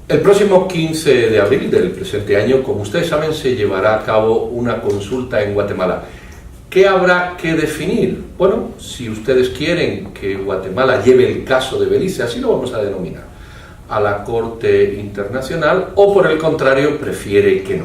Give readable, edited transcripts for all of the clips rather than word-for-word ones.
El próximo 15 de abril del presente año, como ustedes saben, se llevará a cabo una consulta en Guatemala. ¿Qué habrá que definir? Bueno, si ustedes quieren que Guatemala lleve el caso de Belice, así lo vamos a denominar, a la Corte Internacional, o por el contrario, prefiere que no.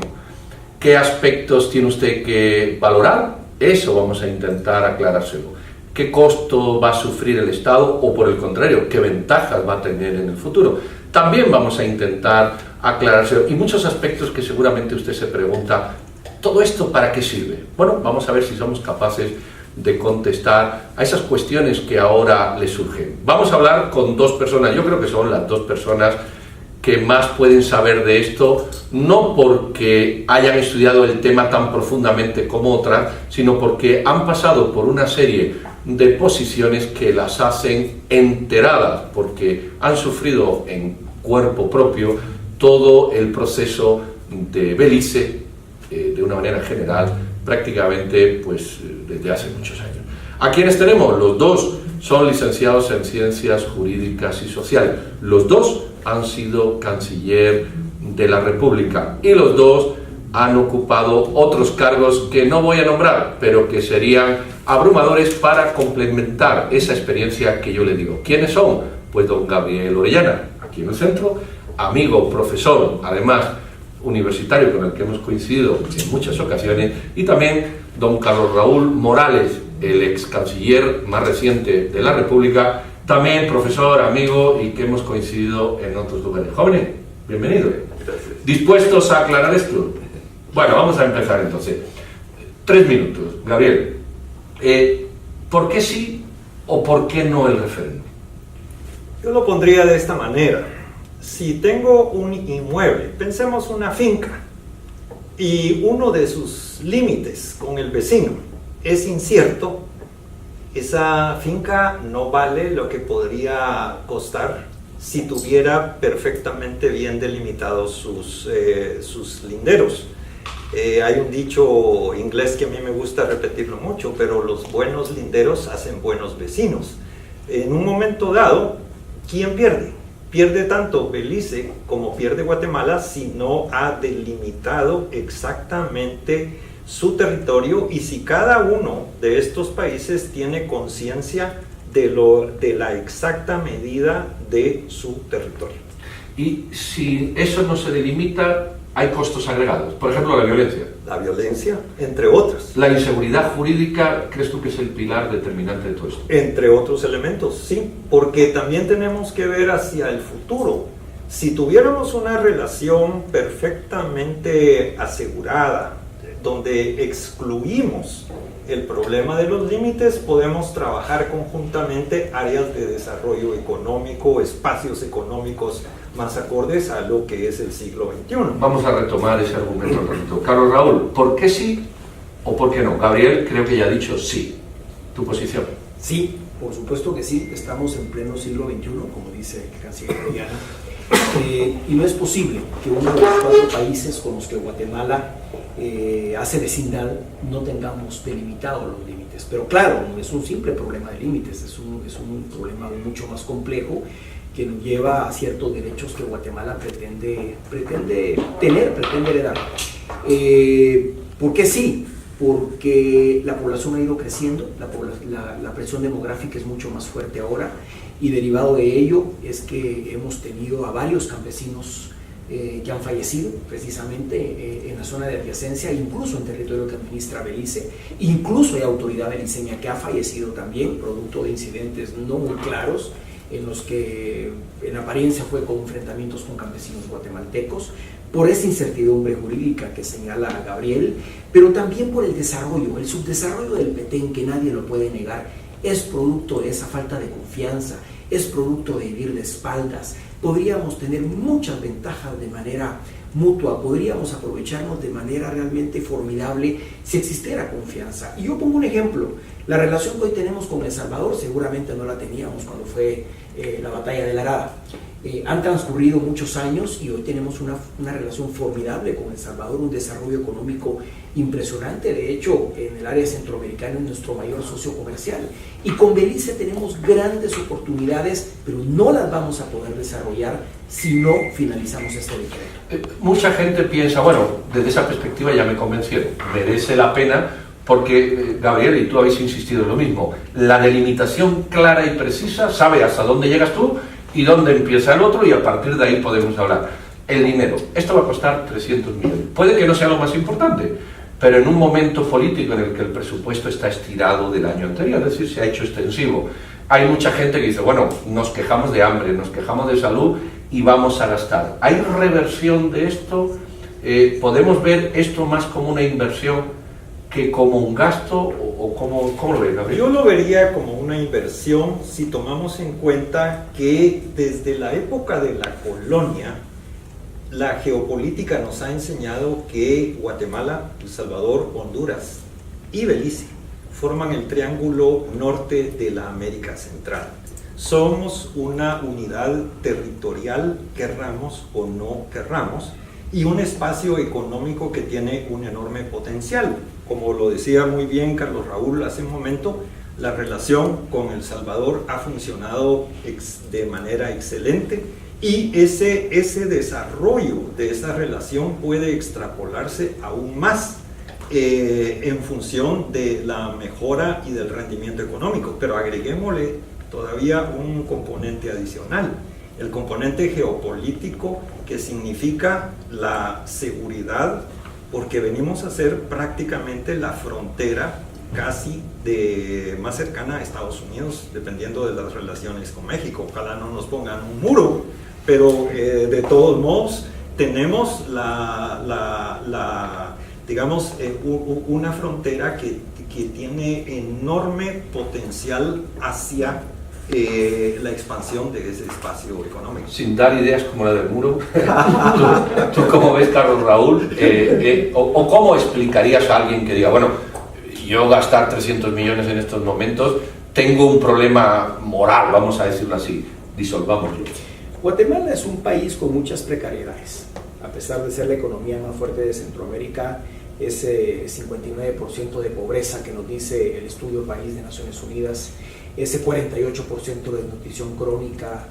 ¿Qué aspectos tiene usted que valorar? Eso vamos a intentar aclarárselo. ¿Qué costo va a sufrir el Estado? O por el contrario, ¿qué ventajas va a tener en el futuro? También vamos a intentar aclarárselo. Y muchos aspectos que seguramente usted se pregunta, ¿todo esto para qué sirve? Bueno, vamos a ver si somos capaces de contestar a esas cuestiones que ahora le surgen. Vamos a hablar con dos personas, yo creo que son las dos personas que más pueden saber de esto, no porque hayan estudiado el tema tan profundamente como otras, sino porque han pasado por una serie de posiciones que las hacen enteradas, porque han sufrido en cuerpo propio todo el proceso de Belice, de una manera general, prácticamente pues desde hace muchos años. ¿A quiénes tenemos? Los dos son licenciados en Ciencias Jurídicas y Sociales. Los dos han sido canciller de la República y los dos han ocupado otros cargos que no voy a nombrar, pero que serían abrumadores para complementar esa experiencia que yo le digo. ¿Quiénes son? Pues don Gabriel Orellana, aquí en el centro, amigo, profesor, además universitario con el que hemos coincidido en muchas ocasiones, y también don Carlos Raúl Morales, el ex canciller más reciente de la República, también profesor, amigo y que hemos coincidido en otros lugares. Jóvenes, bienvenidos. ¿Dispuestos a aclarar esto? Bueno, vamos a empezar entonces. 3 minutos. Gabriel, ¿por qué sí o por qué no el referéndum? Yo lo pondría de esta manera. Si tengo un inmueble, pensemos una finca, y uno de sus límites con el vecino es incierto, esa finca no vale lo que podría costar si tuviera perfectamente bien delimitados sus linderos. Hay un dicho inglés que a mí me gusta repetirlo mucho, pero los buenos linderos hacen buenos vecinos. En un momento dado, ¿quién pierde? Pierde tanto Belice como pierde Guatemala si no ha delimitado exactamente su territorio y si cada uno de estos países tiene conciencia de la exacta medida de su territorio. Y si eso no se delimita, hay costos agregados. Por ejemplo, la violencia. La violencia, entre otras. La inseguridad jurídica, ¿crees tú que es el pilar determinante de todo esto? Entre otros elementos, sí, porque también tenemos que ver hacia el futuro. Si tuviéramos una relación perfectamente asegurada, donde excluimos el problema de los límites, podemos trabajar conjuntamente áreas de desarrollo económico, espacios económicos más acordes a lo que es el siglo XXI. Vamos a retomar ese argumento un ratito. Carlos Raúl, ¿por qué sí o por qué no? Gabriel creo que ya ha dicho sí. ¿Tu posición? Sí, por supuesto que sí, estamos en pleno siglo XXI, como dice el canciller Orellana, y no es posible que uno de los 4 países con los que Guatemala hace vecindad no tengamos delimitados los límites. Pero claro, no es un simple problema de límites, es un problema mucho más complejo que nos lleva a ciertos derechos que Guatemala pretende heredar. ¿Por qué sí? Porque la población ha ido creciendo, la presión demográfica es mucho más fuerte ahora, y derivado de ello es que hemos tenido a varios campesinos que han fallecido precisamente en la zona de adyacencia, incluso en territorio que administra Belice. Incluso hay autoridad beliceña que ha fallecido también, producto de incidentes no muy claros, en los que en apariencia fue con enfrentamientos con campesinos guatemaltecos, por esa incertidumbre jurídica que señala Gabriel, pero también por el desarrollo, el subdesarrollo del Petén, que nadie lo puede negar, es producto de esa falta de confianza, es producto de vivir de espaldas. Podríamos tener muchas ventajas de manera mutua, podríamos aprovecharnos de manera realmente formidable si existiera confianza. Y yo pongo un ejemplo, la relación que hoy tenemos con El Salvador seguramente no la teníamos cuando fue la batalla de la Arada. Han transcurrido muchos años y hoy tenemos una relación formidable con El Salvador, un desarrollo económico impresionante. De hecho, en el área centroamericana es nuestro mayor socio comercial. Y con Belice tenemos grandes oportunidades, pero no las vamos a poder desarrollar si no finalizamos este decreto. Mucha gente piensa, bueno, desde esa perspectiva ya me convencieron, merece la pena porque, Gabriel, y tú habéis insistido en lo mismo, la delimitación clara y precisa sabe hasta dónde llegas tú y dónde empieza el otro y a partir de ahí podemos hablar. El dinero, esto va a costar 300 millones. Puede que no sea lo más importante, pero en un momento político en el que el presupuesto está estirado del año anterior, es decir, se ha hecho extensivo. Hay mucha gente que dice, bueno, nos quejamos de hambre, nos quejamos de salud y vamos a gastar. ¿Hay reversión de esto? ¿Podemos ver esto más como una inversión que como un gasto? ¿O cómo lo ves, Gabriel? Yo lo vería como una inversión si tomamos en cuenta que desde la época de la colonia, la geopolítica nos ha enseñado que Guatemala, El Salvador, Honduras y Belice forman el triángulo norte de la América Central. Somos una unidad territorial, querramos o no querramos, y un espacio económico que tiene un enorme potencial. Como lo decía muy bien Carlos Raúl hace un momento, la relación con El Salvador ha funcionado de manera excelente y ese desarrollo de esa relación puede extrapolarse aún más en función de la mejora y del rendimiento económico. Pero agreguémosle todavía un componente adicional, el componente geopolítico, que significa la seguridad, porque venimos a ser prácticamente la frontera casi más cercana a Estados Unidos, dependiendo de las relaciones con México. Ojalá no nos pongan un muro, pero de todos modos tenemos digamos, una frontera que tiene enorme potencial hacia la expansión de ese espacio económico. Sin dar ideas como la del muro, ¿tú cómo ves, Carlos Raúl? ¿O cómo explicarías a alguien que diga, bueno, yo gastar 300 millones en estos momentos, tengo un problema moral, vamos a decirlo así, disolvámoslo? Guatemala es un país con muchas precariedades. A pesar de ser la economía más fuerte de Centroamérica, ese 59% de pobreza que nos dice el estudio País de Naciones Unidas, ese 48% de nutrición crónica,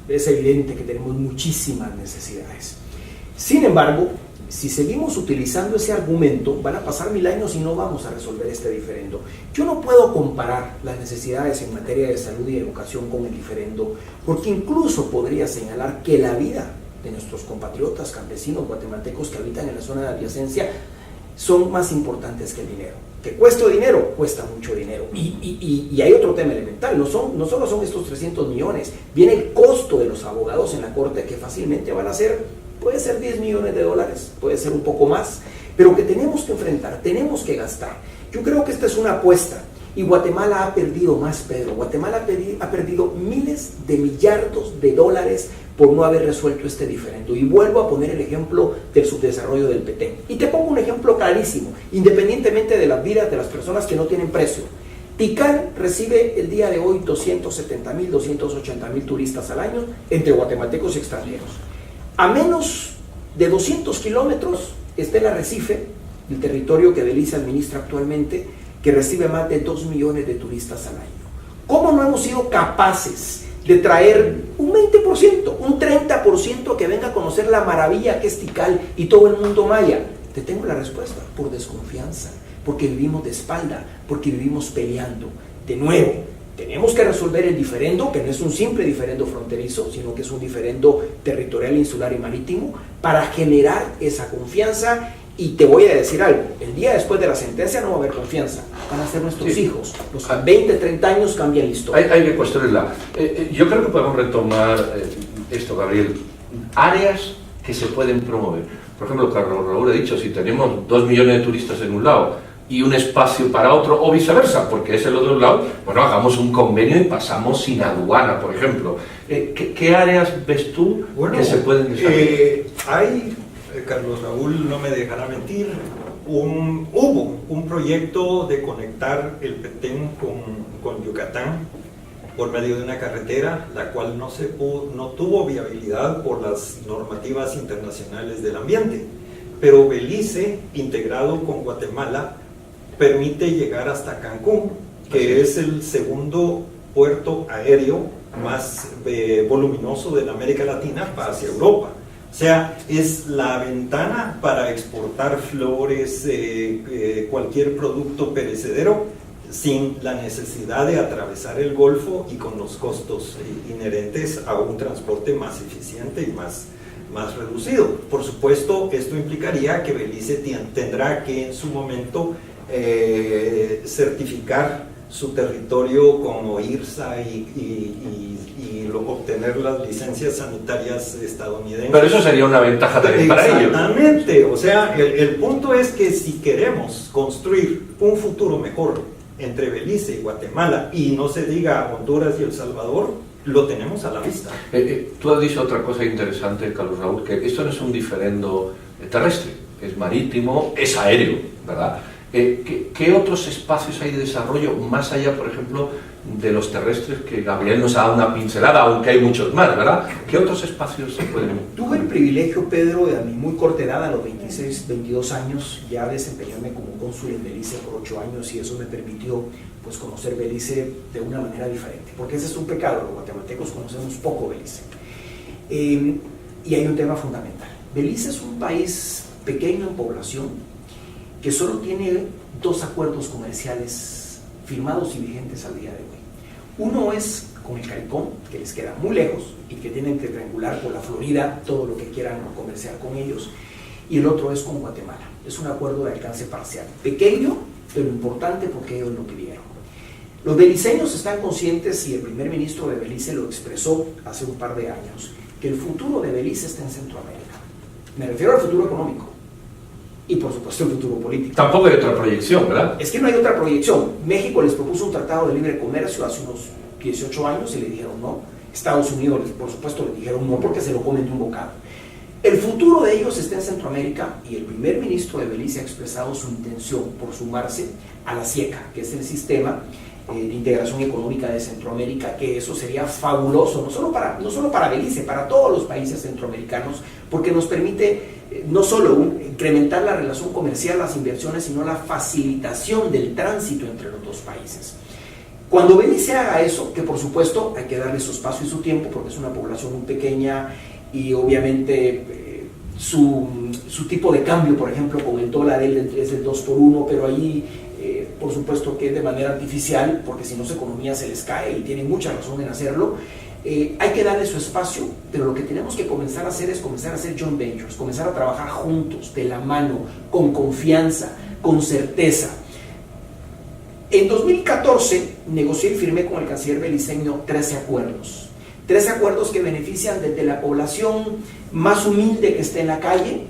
es evidente que tenemos muchísimas necesidades. Sin embargo, si seguimos utilizando ese argumento, van a pasar 1000 años y no vamos a resolver este diferendo. Yo no puedo comparar las necesidades en materia de salud y educación con el diferendo, porque incluso podría señalar que la vida de nuestros compatriotas campesinos guatemaltecos que habitan en la zona de adyacencia son más importantes que el dinero. Que cuesta dinero, cuesta mucho dinero. Y hay otro tema elemental, no solo son estos 300 millones, viene el costo de los abogados en la corte, que fácilmente van a ser, puede ser 10 millones de dólares, puede ser un poco más, pero que tenemos que enfrentar, tenemos que gastar. Yo creo que esta es una apuesta, y Guatemala ha perdido más, Pedro. Guatemala ha perdido miles de millardos de dólares por no haber resuelto este diferendo. Y vuelvo a poner el ejemplo del subdesarrollo del Petén. Y te pongo un ejemplo clarísimo, independientemente de las vidas de las personas que no tienen precio. Tikal recibe el día de hoy 270,000, 280,000 turistas al año, entre guatemaltecos y extranjeros. A menos de 200 kilómetros está el Arrecife, el territorio que Belice administra actualmente, que recibe más de 2 millones de turistas al año. ¿Cómo no hemos sido capaces de traer un 20%, un 30% que venga a conocer la maravilla que es Tikal y todo el mundo maya? Te tengo la respuesta: por desconfianza, porque vivimos de espalda, porque vivimos peleando. De nuevo, tenemos que resolver el diferendo, que no es un simple diferendo fronterizo, sino que es un diferendo territorial, insular y marítimo, para generar esa confianza. Y te voy a decir algo, el día después de la sentencia no va a haber confianza, van a ser nuestros hijos. Los 20, 30 años cambian la historia. Hay que construirla. Yo creo que podemos retomar esto, Gabriel. Áreas que se pueden promover. Por ejemplo, Carlos Raúl ha dicho, si tenemos 2 millones de turistas en un lado y un espacio para otro, o viceversa, porque es el otro lado, bueno, hagamos un convenio y pasamos sin aduana, por ejemplo. ¿Qué áreas ves tú que se pueden desarrollar? Carlos Raúl no me dejará mentir, hubo un proyecto de conectar el Petén con Yucatán por medio de una carretera, la cual no tuvo viabilidad por las normativas internacionales del ambiente. pero Belice, integrado con Guatemala, permite llegar hasta Cancún, que es el segundo puerto aéreo más voluminoso de la América Latina hacia Europa. O sea, es la ventana para exportar flores, cualquier producto perecedero, sin la necesidad de atravesar el Golfo y con los costos inherentes a un transporte más eficiente y más reducido. Por supuesto, esto implicaría que Belice tendrá que en su momento certificar su territorio como IRSA y obtener las licencias sanitarias estadounidenses. Pero eso sería una ventaja también para ellos. Exactamente, o sea, el punto es que si queremos construir un futuro mejor entre Belice y Guatemala, y no se diga Honduras y El Salvador, lo tenemos a la vista. Tú has dicho otra cosa interesante, Carlos Raúl, que esto no es un diferendo terrestre, es marítimo, es aéreo, ¿verdad? ¿Qué otros espacios hay de desarrollo más allá, por ejemplo, de los terrestres, que Gabriel nos ha dado una pincelada, aunque hay muchos más, ¿verdad? ¿Qué otros espacios se pueden...? Tuve el privilegio, Pedro, de a mi muy corta edad, a los 26, 22 años, ya desempeñarme como cónsul en Belice por 8 años, y eso me permitió pues conocer Belice de una manera diferente, porque ese es un pecado, los guatemaltecos conocemos poco Belice. Y hay un tema fundamental. Belice es un país pequeño en población, que solo tiene 2 acuerdos comerciales firmados y vigentes al día de hoy. Uno es con el CARICOM, que les queda muy lejos y que tienen que triangular por la Florida todo lo que quieran comerciar con ellos, y el otro es con Guatemala. Es un acuerdo de alcance parcial, pequeño, pero importante porque ellos lo pidieron. Los beliceños están conscientes, y el primer ministro de Belice lo expresó hace un par de años, que el futuro de Belice está en Centroamérica. Me refiero al futuro económico y, por supuesto, el futuro político. Tampoco hay otra proyección, ¿verdad? Es que no hay otra proyección. México les propuso un tratado de libre comercio hace unos 18 años y le dijeron no. Estados Unidos, por supuesto, le dijeron no porque se lo comen de un bocado. El futuro de ellos está en Centroamérica, y el primer ministro de Belice ha expresado su intención por sumarse a la CIECA, que es el sistema de integración económica de Centroamérica, que eso sería fabuloso, no solo para Belice, para todos los países centroamericanos, porque nos permite no solo incrementar la relación comercial, las inversiones, sino la facilitación del tránsito entre los 2 países. Cuando Belice haga eso, que por supuesto hay que darle su espacio y su tiempo, porque es una población muy pequeña, y obviamente su tipo de cambio, por ejemplo, con el dólar es el 2 por 1, pero ahí por supuesto que de manera artificial, porque si no su economía se les cae, y tienen mucha razón en hacerlo. Hay que darle su espacio, pero lo que tenemos que comenzar a hacer es comenzar a hacer joint ventures, comenzar a trabajar juntos, de la mano, con confianza, con certeza. En 2014 negocié y firmé con el canciller beliceño 13 acuerdos. 13 acuerdos que benefician desde la población más humilde que esté en la calle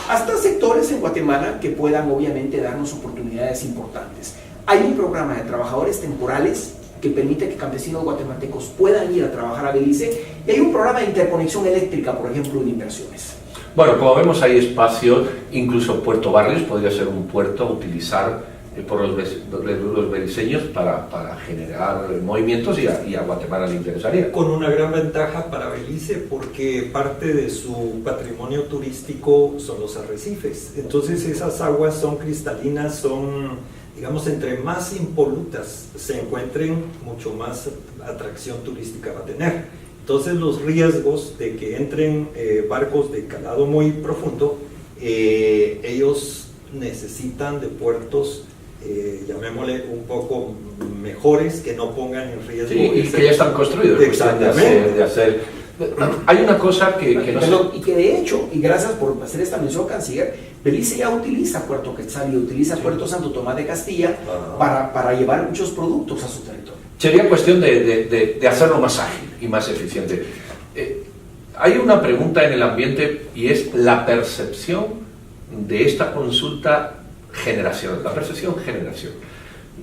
hasta sectores en Guatemala que puedan obviamente darnos oportunidades importantes. Hay un programa de trabajadores temporales que permite que campesinos guatemaltecos puedan ir a trabajar a Belice, y hay un programa de interconexión eléctrica, por ejemplo, de inversiones. Bueno, como vemos hay espacio, incluso Puerto Barrios podría ser un puerto a utilizar por los beliceños para generar movimientos, y a Guatemala le interesaría. Con una gran ventaja para Belice, porque parte de su patrimonio turístico son los arrecifes. Entonces esas aguas son cristalinas, son, digamos, entre más impolutas se encuentren, mucho más atracción turística va a tener. Entonces los riesgos de que entren barcos de calado muy profundo, ellos necesitan de puertos, llamémosle un poco mejores, que no pongan en riesgo. Sí, y que ya están construidos. Exactamente. De hacer. Hay una cosa que no sé. Y que de hecho, y gracias por hacer esta mención, canciller, Belice ya utiliza Puerto Quetzal y utiliza Puerto Santo Tomás de Castilla para llevar muchos productos a su territorio. Sería cuestión de hacerlo más ágil y más eficiente. Hay una pregunta en el ambiente, y es la percepción de esta consulta generación. La percepción generación.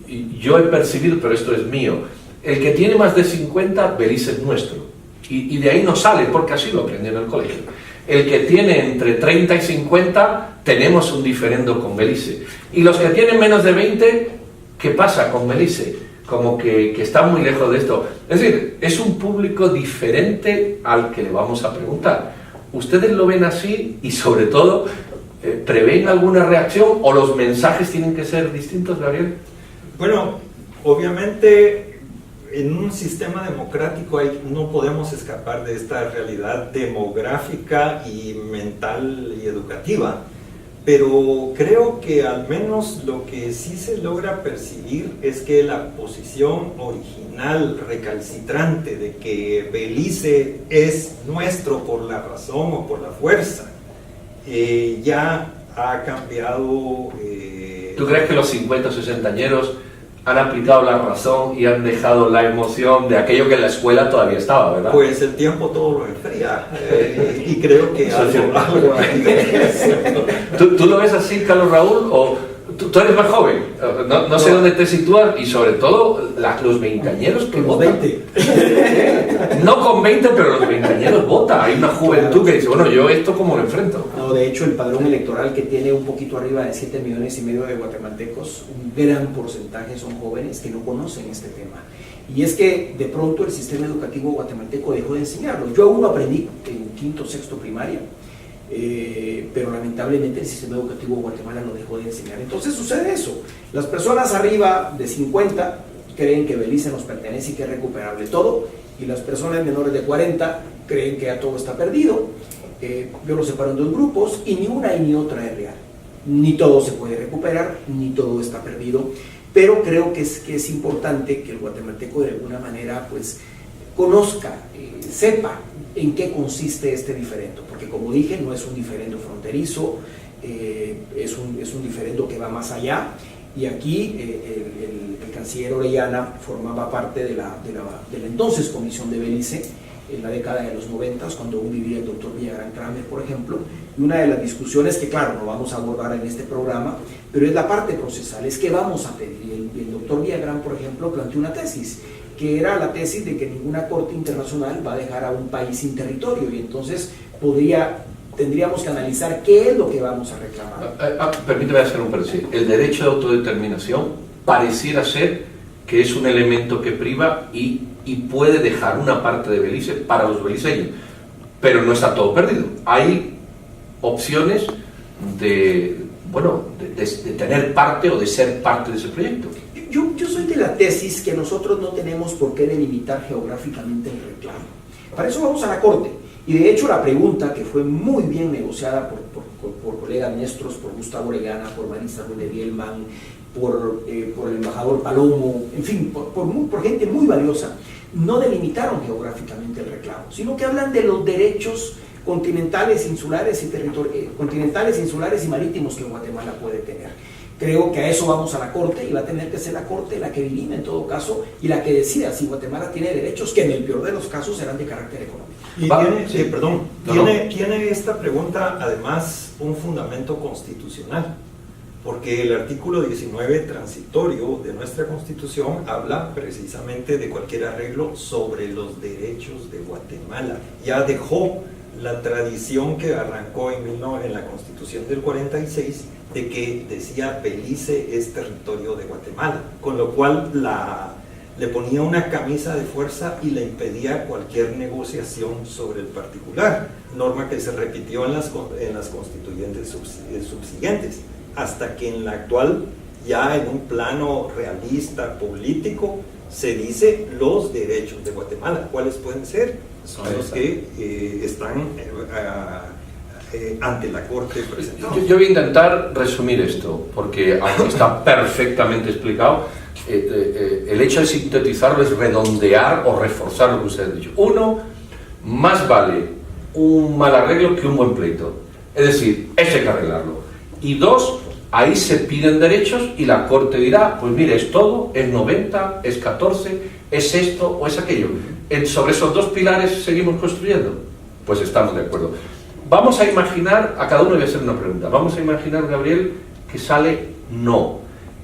Y yo he percibido, pero esto es mío, el que tiene más de 50, Belice es nuestro. Y de ahí no sale, porque así lo aprendí en el colegio. El que tiene entre 30 y 50, tenemos un diferendo con Belice. Y los que tienen menos de 20, ¿qué pasa con Belice? Como que están muy lejos de esto. Es decir, es un público diferente al que le vamos a preguntar. ¿Ustedes lo ven así? Y sobre todo, ¿Prevén alguna reacción o los mensajes tienen que ser distintos, Gabriel? Bueno, obviamente en un sistema democrático no podemos escapar de esta realidad demográfica y mental y educativa, pero creo que al menos lo que sí se logra percibir es que la posición original recalcitrante de que Belice es nuestro por la razón o por la fuerza ya ha cambiado. ¿Tú crees que los 50 o 60 añeros han aplicado la razón y han dejado la emoción de aquello que en la escuela todavía estaba, verdad? Pues el tiempo todo lo enfría y creo que algo ¿Tú lo ves así, Carlos Raúl? ¿O tú eres más joven? No sé dónde te sitúas y sobre todo los veinteañeros que votan. 20. No con 20, pero los veinteañeros votan. Hay una juventud que dice, bueno, yo esto cómo lo enfrento. No, de hecho el padrón electoral, que tiene un poquito arriba de 7,5 millones de guatemaltecos, un gran porcentaje son jóvenes que no conocen este tema. Y es que de pronto el sistema educativo guatemalteco dejó de enseñarlo. Yo aún lo aprendí en quinto, sexto primaria, pero lamentablemente el sistema educativo de Guatemala lo dejó de enseñar. Entonces sucede eso. Las personas arriba de 50 creen que Belice nos pertenece y que es recuperable todo, y las personas menores de 40 creen que ya todo está perdido. Yo lo separo en dos grupos y ni una y ni otra es real. Ni todo se puede recuperar, ni todo está perdido, pero creo que es importante que el guatemalteco de alguna manera pues conozca, sepa en qué consiste este diferendo, porque como dije, no es un diferendo fronterizo, es un diferendo que va más allá, y aquí el canciller Orellana formaba parte de la entonces Comisión de Belice en la década de los 90, cuando aún vivía el doctor Villagrán Kramer, por ejemplo, y una de las discusiones que, claro, no vamos a abordar en este programa, pero es la parte procesal, es que vamos a pedir. El doctor Villagrán, por ejemplo, planteó una tesis, que era la tesis de que ninguna corte internacional va a dejar a un país sin territorio, y entonces tendríamos que analizar qué es lo que vamos a reclamar. Permíteme hacer un paréntesis. El derecho de autodeterminación pareciera ser que es un elemento que priva y puede dejar una parte de Belice para los beliceños, pero no está todo perdido. Hay opciones de tener parte o de ser parte de ese proyecto. Yo soy de la tesis que nosotros no tenemos por qué delimitar geográficamente el reclamo. Para eso vamos a la Corte. Y de hecho la pregunta, que fue muy bien negociada por colegas nuestros, por Gustavo Orellana, por Marisa Ruiz de Bielman, por el embajador Palomo, en fin, por gente muy valiosa, no delimitaron geográficamente el reclamo, sino que hablan de los derechos continentales, insulares y marítimos que Guatemala puede tener. Creo que a eso vamos a la Corte, y va a tener que ser la Corte la que dirima en todo caso y la que decida si Guatemala tiene derechos que en el peor de los casos serán de carácter económico. Y tiene esta pregunta además un fundamento constitucional, porque el artículo 19 transitorio de nuestra Constitución habla precisamente de cualquier arreglo sobre los derechos de Guatemala. Ya dejó la tradición que arrancó en la Constitución del 46, de que decía Belice es territorio de Guatemala, con lo cual le ponía una camisa de fuerza y le impedía cualquier negociación sobre el particular, norma que se repitió en las constituyentes subsiguientes, hasta que en la actual, ya en un plano realista, político, se dice los derechos de Guatemala. ¿Cuáles pueden ser? Son los que están ante la Corte presentados. Yo voy a intentar resumir esto, porque aunque está perfectamente explicado, el hecho de sintetizarlo es redondear o reforzar lo que usted ha dicho. Uno, más vale un mal arreglo que un buen pleito. Es decir, esto hay que arreglarlo. Y dos, ahí se piden derechos y la Corte dirá, pues mire, es todo, es 90, es 14, es esto o es aquello. Sobre esos dos pilares seguimos construyendo. Pues estamos de acuerdo. Vamos a imaginar, a cada uno voy a hacer una pregunta, vamos a imaginar, Gabriel, que sale no.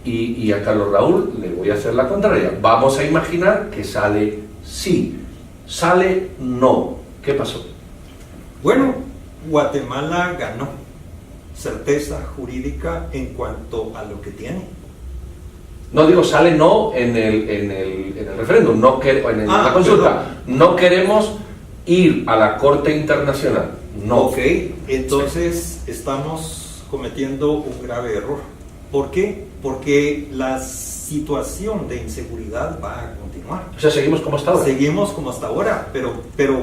Y a Carlos Raúl le voy a hacer la contraria. Vamos a imaginar que sale sí. Sale no. ¿Qué pasó? Bueno, Guatemala ganó certeza jurídica en cuanto a lo que tiene. No digo sale no en el referéndum, no en la consulta. Perdón. No queremos ir a la Corte Internacional. No. Ok, entonces estamos cometiendo un grave error. ¿Por qué? Porque la situación de inseguridad va a continuar. O sea, seguimos como hasta ahora. Seguimos como hasta ahora, pero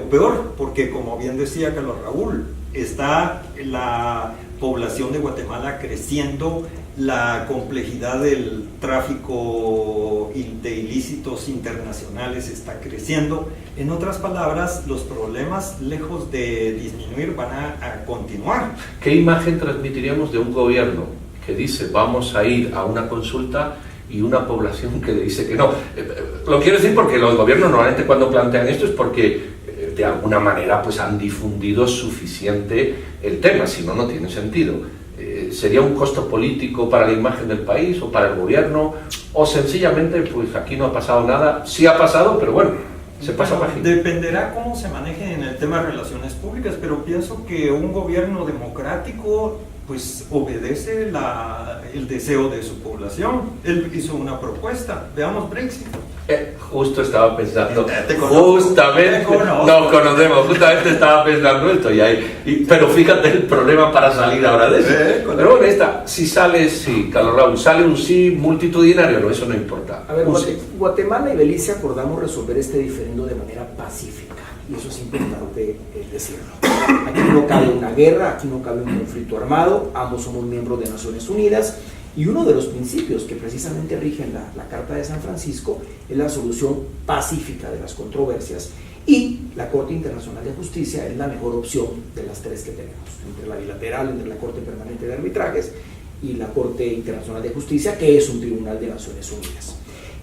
peor, porque como bien decía Carlos Raúl, está la población de Guatemala creciendo, la complejidad del tráfico de ilícitos internacionales está creciendo. En otras palabras, los problemas, lejos de disminuir, van a continuar. ¿Qué imagen transmitiríamos de un gobierno que dice vamos a ir a una consulta y una población que le dice que no? Lo quiero decir porque los gobiernos normalmente cuando plantean esto es porque de alguna manera pues han difundido suficiente el tema, si no, no tiene sentido. ¿Sería un costo político para la imagen del país o para el gobierno? ¿O sencillamente pues aquí no ha pasado nada? Sí ha pasado, pero bueno, se pasa página. Dependerá cómo se maneje en el tema de relaciones públicas, pero pienso que un gobierno democrático pues obedece el deseo de su población. Él hizo una propuesta. Veamos Brexit. Justo estaba pensando, justamente estaba pensando esto, pero fíjate el problema para salir ahora de eso. Pero bueno, si sale sí, Carlos Raúl, sale un sí multitudinario, no, eso no importa. A ver, Guatemala y Belice acordamos resolver este diferendo de manera pacífica, y eso es importante decirlo. Aquí no cabe una guerra, aquí no cabe un conflicto armado, ambos somos miembros de Naciones Unidas. Y uno de los principios que precisamente rigen la Carta de San Francisco es la solución pacífica de las controversias, y la Corte Internacional de Justicia es la mejor opción de las tres que tenemos, entre la bilateral, entre la Corte Permanente de Arbitrajes y la Corte Internacional de Justicia, que es un tribunal de Naciones Unidas.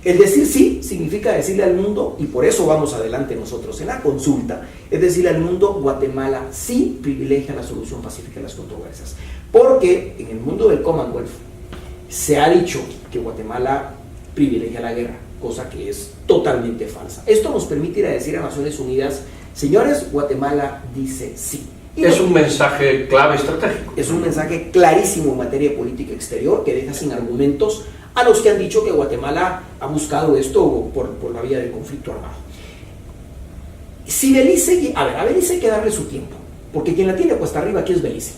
El decir sí significa decirle al mundo, y por eso vamos adelante nosotros en la consulta, es decirle al mundo: Guatemala sí privilegia la solución pacífica de las controversias, porque en el mundo del Commonwealth se ha dicho que Guatemala privilegia la guerra, cosa que es totalmente falsa. Esto nos permite ir a decir a Naciones Unidas: señores, Guatemala dice sí. Y es un mensaje clave estratégico. Es un mensaje clarísimo en materia de política exterior que deja sin argumentos a los que han dicho que Guatemala ha buscado esto por la vía del conflicto armado. Si Belice, a Belice hay que darle su tiempo, porque quien la tiene cuesta arriba aquí es Belice.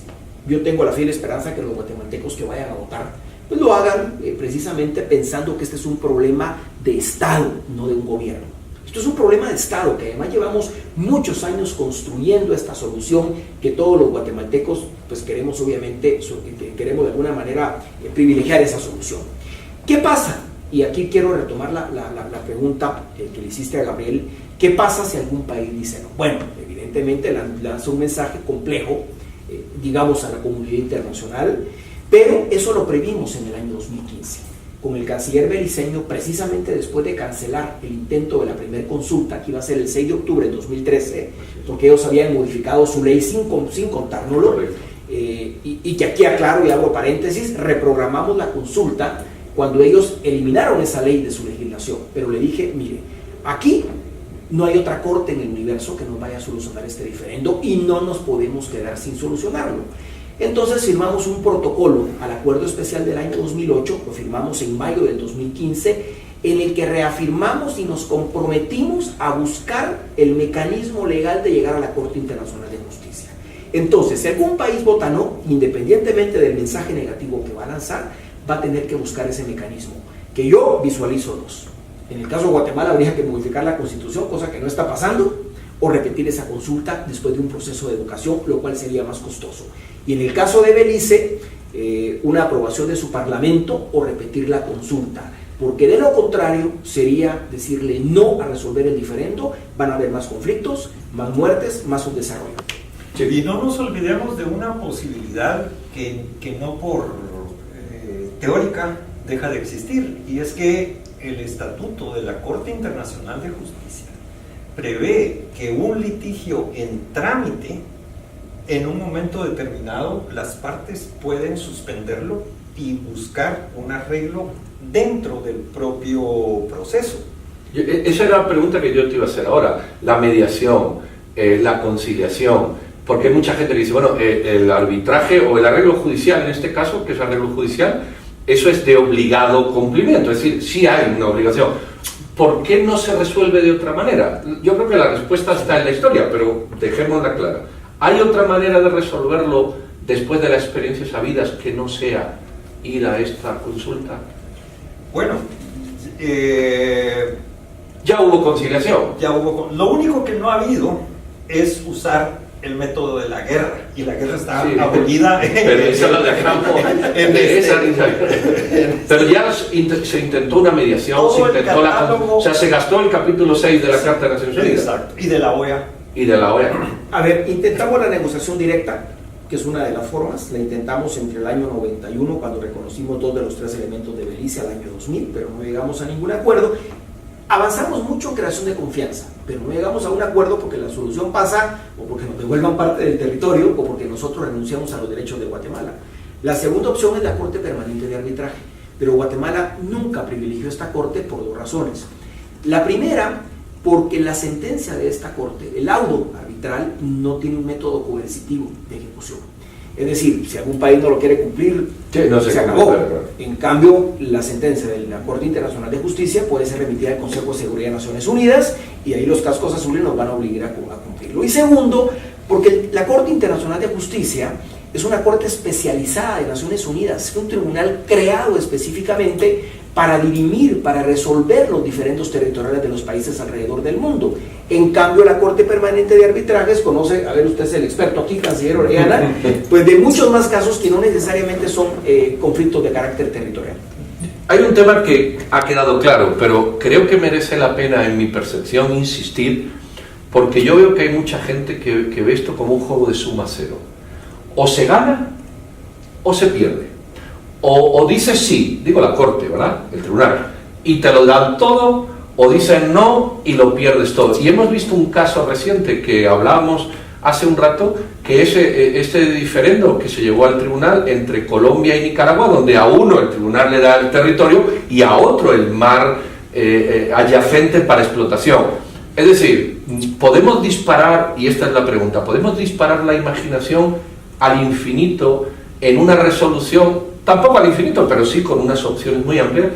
Yo tengo la fiel esperanza que los guatemaltecos que vayan a votar pues lo hagan precisamente pensando que este es un problema de Estado, no de un gobierno. Esto es un problema de Estado, que además llevamos muchos años construyendo esta solución que todos los guatemaltecos pues queremos, obviamente, queremos de alguna manera privilegiar esa solución. ¿Qué pasa? Y aquí quiero retomar la pregunta que le hiciste a Gabriel. ¿Qué pasa si algún país dice no? Bueno, evidentemente lanza un mensaje complejo, digamos, a la comunidad internacional, pero eso lo previmos en el año 2015, con el canciller beliceño, precisamente después de cancelar el intento de la primera consulta, que iba a ser el 6 de octubre de 2013, porque ellos habían modificado su ley sin contárnoslo, y que aquí aclaro y abro paréntesis, reprogramamos la consulta cuando ellos eliminaron esa ley de su legislación. Pero le dije: mire, aquí no hay otra corte en el universo que nos vaya a solucionar este diferendo y no nos podemos quedar sin solucionarlo. Entonces firmamos un protocolo al acuerdo especial del año 2008, lo firmamos en mayo del 2015, en el que reafirmamos y nos comprometimos a buscar el mecanismo legal de llegar a la Corte Internacional de Justicia. Entonces, si algún país vota no, independientemente del mensaje negativo que va a lanzar, va a tener que buscar ese mecanismo, que yo visualizo dos. En el caso de Guatemala habría que modificar la Constitución, cosa que no está pasando, o repetir esa consulta después de un proceso de educación, lo cual sería más costoso. Y en el caso de Belice, una aprobación de su parlamento o repetir la consulta, porque de lo contrario sería decirle no a resolver el diferendo. Van a haber más conflictos, más muertes, más subdesarrollo. Y no nos olvidemos de una posibilidad que no por teórica deja de existir, y es que el estatuto de la Corte Internacional de Justicia prevé que un litigio en trámite, en un momento determinado, las partes pueden suspenderlo y buscar un arreglo dentro del propio proceso. Esa era la pregunta que yo te iba a hacer ahora. La mediación, la conciliación, porque hay mucha gente que dice, bueno, el arbitraje o el arreglo judicial, en este caso, que es arreglo judicial, eso es de obligado cumplimiento, es decir, sí hay una obligación. ¿Por qué no se resuelve de otra manera? Yo creo que la respuesta está en la historia, pero dejémosla clara. ¿Hay otra manera de resolverlo después de las experiencias habidas, que no sea ir a esta consulta? Bueno, ya hubo conciliación. Lo único que no ha habido es usar el método de la guerra, y la guerra está abolida. Pero eso lo dejamos. Pero ya se intentó una mediación, se gastó el capítulo 6 de la Carta de Naciones Unidas. Exacto, y de la OEA. Y de la OEA. A ver, intentamos la negociación directa, que es una de las formas. La intentamos entre el año 91, cuando reconocimos 2 de los 3 elementos de Belice, al año 2000, pero no llegamos a ningún acuerdo. Avanzamos mucho en creación de confianza, pero no llegamos a un acuerdo porque la solución pasa o porque nos devuelvan parte del territorio o porque nosotros renunciamos a los derechos de Guatemala. La segunda opción es la Corte Permanente de Arbitraje, pero Guatemala nunca privilegió esta Corte por 2 razones. La primera, porque la sentencia de esta Corte, el laudo arbitral, no tiene un método coercitivo de ejecución. Es decir, si algún país no lo quiere cumplir, se acabó. En cambio, la sentencia de la Corte Internacional de Justicia puede ser remitida al Consejo de Seguridad de Naciones Unidas, y ahí los cascos azules nos van a obligar a cumplirlo. Y segundo, porque la Corte Internacional de Justicia es una corte especializada de Naciones Unidas, es un tribunal creado específicamente para dirimir, para resolver los diferendos territoriales de los países alrededor del mundo. En cambio, la Corte Permanente de Arbitrajes conoce, a ver, usted es el experto aquí, canciller Orellana, pues de muchos más casos que no necesariamente son conflictos de carácter territorial. Hay un tema que ha quedado claro, pero creo que merece la pena, en mi percepción, insistir, porque yo veo que hay mucha gente que ve esto como un juego de suma cero. O se gana o se pierde. O dices sí, digo la Corte, ¿verdad? El tribunal, y te lo dan todo, o dicen no y lo pierdes todo. Y hemos visto un caso reciente que hablábamos hace un rato, que este diferendo que se llevó al tribunal entre Colombia y Nicaragua, donde a uno el tribunal le da el territorio y a otro el mar adyacente para explotación. Es decir, podemos disparar, y esta es la pregunta, podemos disparar la imaginación al infinito en una resolución, tampoco al infinito, pero sí con unas opciones muy amplias,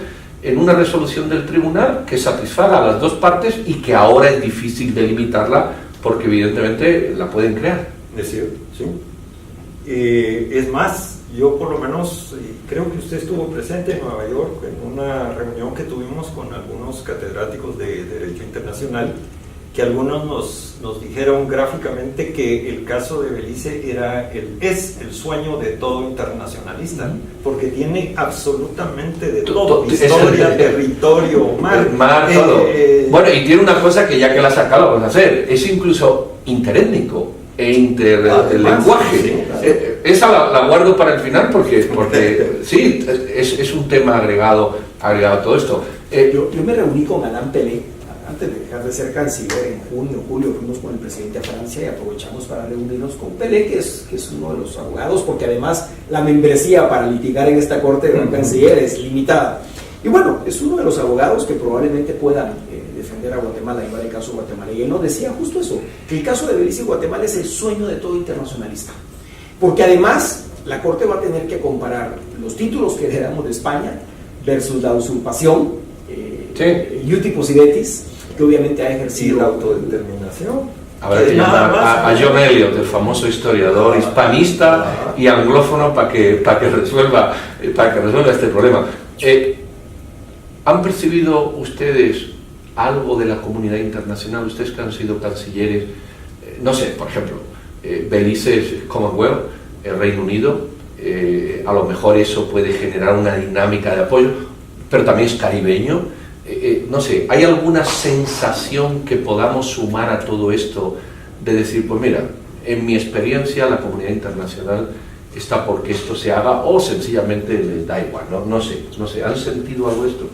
en una resolución del tribunal que satisfaga a las 2 partes y que ahora es difícil delimitarla porque evidentemente la pueden crear. Es cierto, sí. Es más, yo por lo menos creo que usted estuvo presente en Nueva York en una reunión que tuvimos con algunos catedráticos de Derecho Internacional, que algunos nos dijeron gráficamente que el caso de Belice es el sueño de todo internacionalista, porque tiene absolutamente de todo: historia, territorio, mar, todo. Bueno, y tiene una cosa que ya que la saca lo vamos a hacer, es incluso interétnico e interlenguaje. Sí, claro. Esa la guardo para el final porque sí, es un tema agregado a todo esto. Yo me reuní con Alain Pelé antes de dejar de ser canciller. En junio, julio fuimos con el presidente a Francia y aprovechamos para reunirnos con Pelé, que es uno de los abogados, porque además la membresía para litigar en esta corte de canciller es limitada. Y bueno, es uno de los abogados que probablemente puedan defender a Guatemala, llevar el caso de Guatemala. Y él nos decía justo eso, que el caso de Belice y Guatemala es el sueño de todo internacionalista. Porque además la corte va a tener que comparar los títulos que heredamos de España versus la usurpación, iuti possidetis, que obviamente ha ejercido la autodeterminación. Habrá que llamar a John Eliot, el famoso historiador hispanista y anglófono, para que resuelva este problema. ¿Han percibido ustedes algo de la comunidad internacional? Ustedes que han sido cancilleres, no sé, por ejemplo, Belice es Commonwealth, el Reino Unido, a lo mejor eso puede generar una dinámica de apoyo, pero también es caribeño. No sé, ¿hay alguna sensación que podamos sumar a todo esto de decir, pues mira, en mi experiencia la comunidad internacional está porque esto se haga, o sencillamente les da igual? No sé, ¿han sentido algo de esto?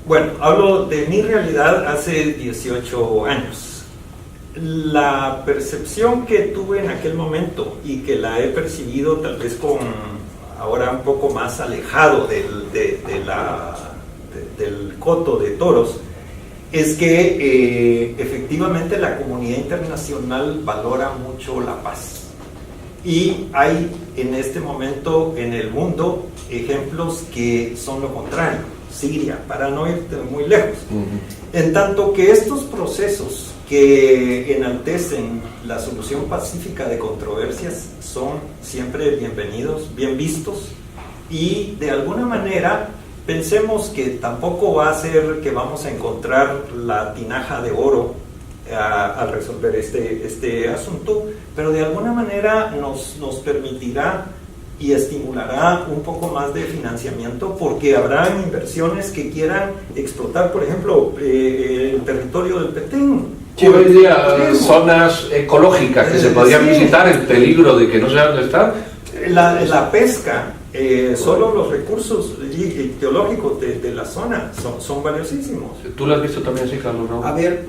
Bueno, hablo de mi realidad hace 18 años. La percepción que tuve en aquel momento, y que la he percibido tal vez ahora un poco más alejado del coto de toros, es que efectivamente la comunidad internacional valora mucho la paz. Y hay en este momento en el mundo ejemplos que son lo contrario. Siria, para no ir muy lejos. En tanto que estos procesos que enaltecen la solución pacífica de controversias son siempre bienvenidos, bien vistos, y de alguna manera pensemos que tampoco va a ser que vamos a encontrar la tinaja de oro al resolver este asunto, pero de alguna manera nos permitirá y estimulará un poco más de financiamiento, porque habrá inversiones que quieran explotar, por ejemplo, el territorio del Petén. Sí, hoy día zonas ecológicas que se podrían visitar, el peligro de que no sepan dónde están. La pesca, solo los recursos geológicos de la zona son valiosísimos. ¿Tú lo has visto también así, Carlos? ¿No? A ver,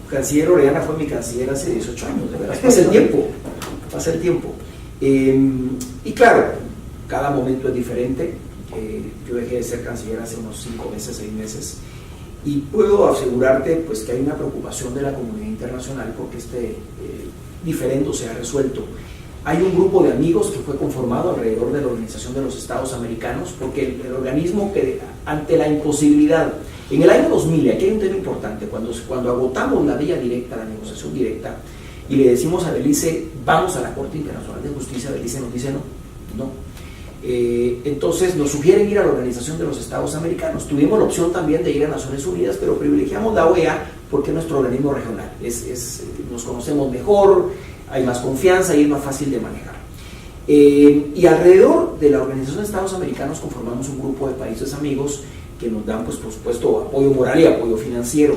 canciller Orellana fue mi canciller hace 18 años, de verdad. Pasa el tiempo. Y claro, cada momento es diferente. Yo dejé de ser canciller hace unos 5 meses, 6 meses, y puedo asegurarte pues que hay una preocupación de la comunidad internacional porque este diferendo se ha resuelto. Hay un grupo de amigos que fue conformado alrededor de la Organización de los Estados Americanos, porque el organismo que ante la imposibilidad, en el año 2000, aquí hay un tema importante, cuando agotamos la vía directa, la negociación directa, y le decimos a Belice, vamos a la Corte Internacional de Justicia, Belice nos dice no. Entonces nos sugieren ir a la Organización de los Estados Americanos. Tuvimos la opción también de ir a Naciones Unidas, pero privilegiamos la OEA porque es nuestro organismo regional. Nos conocemos mejor, hay más confianza y es más fácil de manejar. Y alrededor de la Organización de Estados Americanos conformamos un grupo de países amigos que nos dan, pues, por supuesto, apoyo moral y apoyo financiero.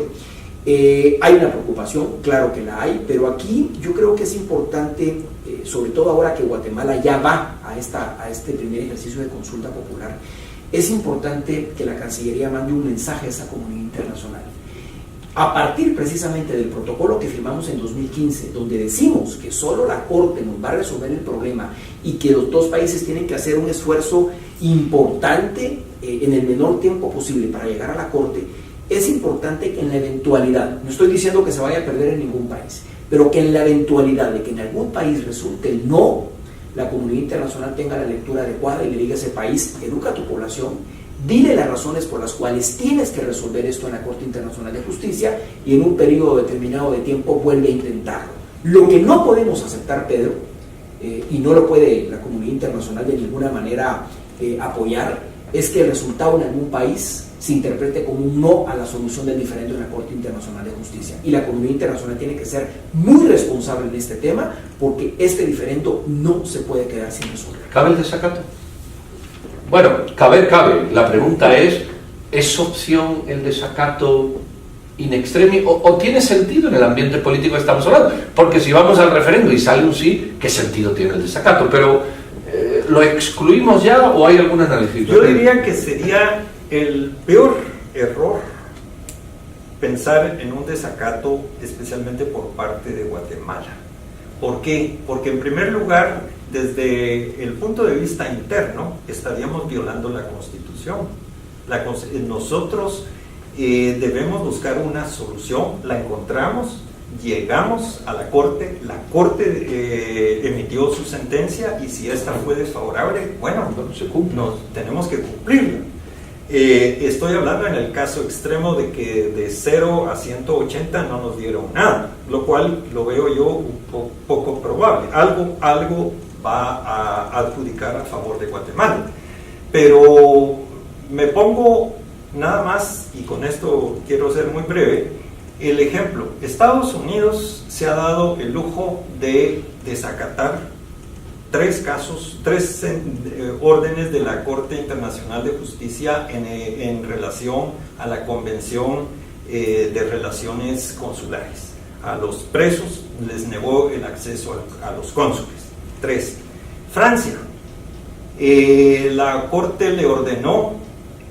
Hay una preocupación, claro que la hay, pero aquí yo creo que es importante, sobre todo ahora que Guatemala ya va a este primer ejercicio de consulta popular, es importante que la Cancillería mande un mensaje a esa comunidad internacional. A partir precisamente del protocolo que firmamos en 2015, donde decimos que solo la Corte nos va a resolver el problema y que los dos países tienen que hacer un esfuerzo importante en el menor tiempo posible para llegar a la Corte, es importante que en la eventualidad, no estoy diciendo que se vaya a perder en ningún país, pero que en la eventualidad de que en algún país resulte el no, la comunidad internacional tenga la lectura adecuada y le diga a ese país, educa a tu población, dile las razones por las cuales tienes que resolver esto en la Corte Internacional de Justicia y en un periodo determinado de tiempo vuelve a intentarlo. Lo que no podemos aceptar, Pedro, y no lo puede la comunidad internacional de ninguna manera apoyar, es que el resultado en algún país se interprete como un no a la solución del diferendo en la Corte Internacional de Justicia. Y la comunidad internacional tiene que ser muy responsable en este tema, porque este diferendo no se puede quedar sin resolver. ¿Cabe el desacato? Bueno, cabe. La pregunta ¿es opción el desacato in extremis o tiene sentido en el ambiente político que estamos hablando? Porque si vamos al referendo y sale un sí, ¿qué sentido tiene el desacato? Pero ¿lo excluimos ya o hay algún análisis? Yo diría que sería el peor error pensar en un desacato, especialmente por parte de Guatemala. ¿Por qué? Porque en primer lugar, desde el punto de vista interno, estaríamos violando la Constitución. Nosotros debemos buscar una solución, la encontramos, llegamos a la Corte emitió su sentencia y si esta fue desfavorable, bueno, tenemos que cumplirla. Estoy hablando en el caso extremo de que de 0 a 180 no nos dieron nada, lo cual lo veo yo un poco probable. Algo va a adjudicar a favor de Guatemala. Pero me pongo nada más, y con esto quiero ser muy breve, el ejemplo. Estados Unidos se ha dado el lujo de desacatar 3 órdenes de la Corte Internacional de Justicia en relación a la Convención de Relaciones Consulares. A los presos les negó el acceso a los cónsules. 3. Francia. La Corte le ordenó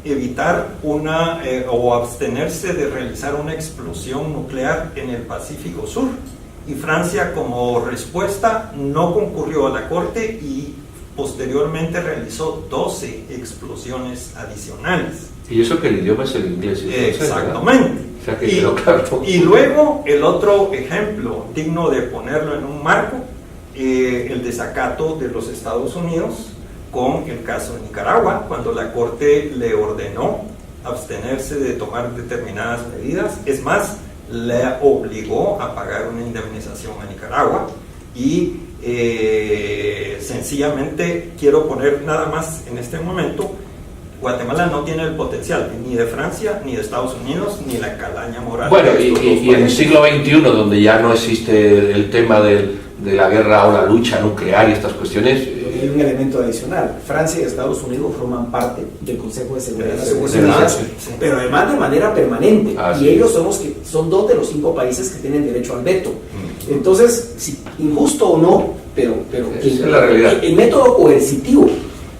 evitar o abstenerse de realizar una explosión nuclear en el Pacífico Sur. Y Francia, como respuesta, no concurrió a la Corte y posteriormente realizó 12 explosiones adicionales. Y eso que el idioma es el inglés. Exactamente. O sea que quedó claro. Y luego, el otro ejemplo digno de ponerlo en un marco, el desacato de los Estados Unidos con el caso de Nicaragua, cuando la Corte le ordenó abstenerse de tomar determinadas medidas. Es más, le obligó a pagar una indemnización a Nicaragua y sencillamente quiero poner nada más en este momento, Guatemala no tiene el potencial ni de Francia, ni de Estados Unidos, ni la calaña moral. Bueno, y en el siglo XXI, donde ya no existe el tema de la guerra o la lucha nuclear y estas cuestiones... Hay un elemento adicional. Francia y Estados Unidos forman parte del Consejo de Seguridad de Naciones Sí, Unidas, sí. pero además de manera permanente. Ah, y sí. ellos son 2 de los 5 países que tienen derecho al veto. Entonces, si, injusto o no, pero Esa es la realidad. el método coercitivo